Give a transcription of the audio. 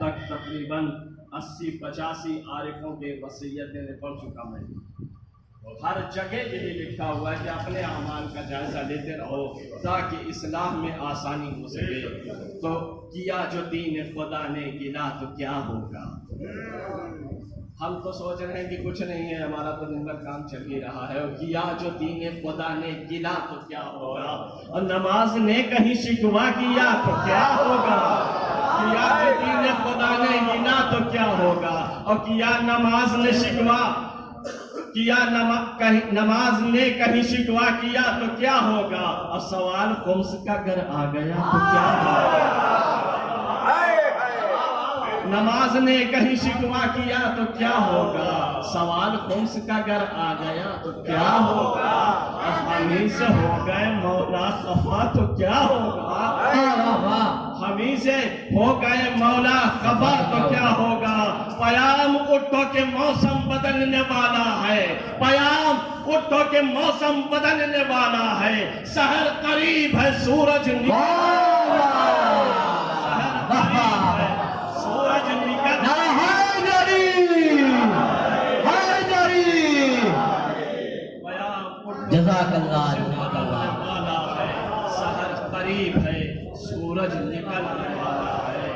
تک تقریباً 80-85 عارفوں کے وصیتیں پڑھ چکا میں. ہر جگہ یہی لکھا ہوا ہے کہ اپنے اعمال کا جائزہ لیتے رہو تاکہ اصلاح میں آسانی ہو سکے. تو کیا جو دین خدا نے گنا تو کیا ہوگا. ہم تو سوچ رہے ہیں کہ کچھ نہیں ہے، ہمارا تو دن بھر کام چل ہی رہا ہے. اور کیا جو دین خدا نے گنا تو کیا ہوگا. اور نماز نے کہیں شکوا کیا تو کیا ہوگا. کیا جو دین خدا نے گنا تو کیا ہوگا. اور کیا نماز نے شکوا کیا نماز نے کہیں شکوا کیا تو کیا ہوگا. اور سوال خمس کا اگر آ گیا تو کیا ہوگا. نماز نے کہیں شکوا کیا تو کیا ہوگا. سوال خمس کا اگر آ گیا تو کیا ہوگا. ہمیں سے ہو گئے مولا خفا تو کیا ہوگا. ہمیں سے ہو گئے مولا خفا تو کیا ہوگا. پیام اٹھو کہ موسم بدلنے والا ہے. پیام اٹھو کہ موسم بدلنے والا ہے. سحر قریب ہے سورج جزاک اللہ. سحر قریب ہے سورج نکلنے والا ہے.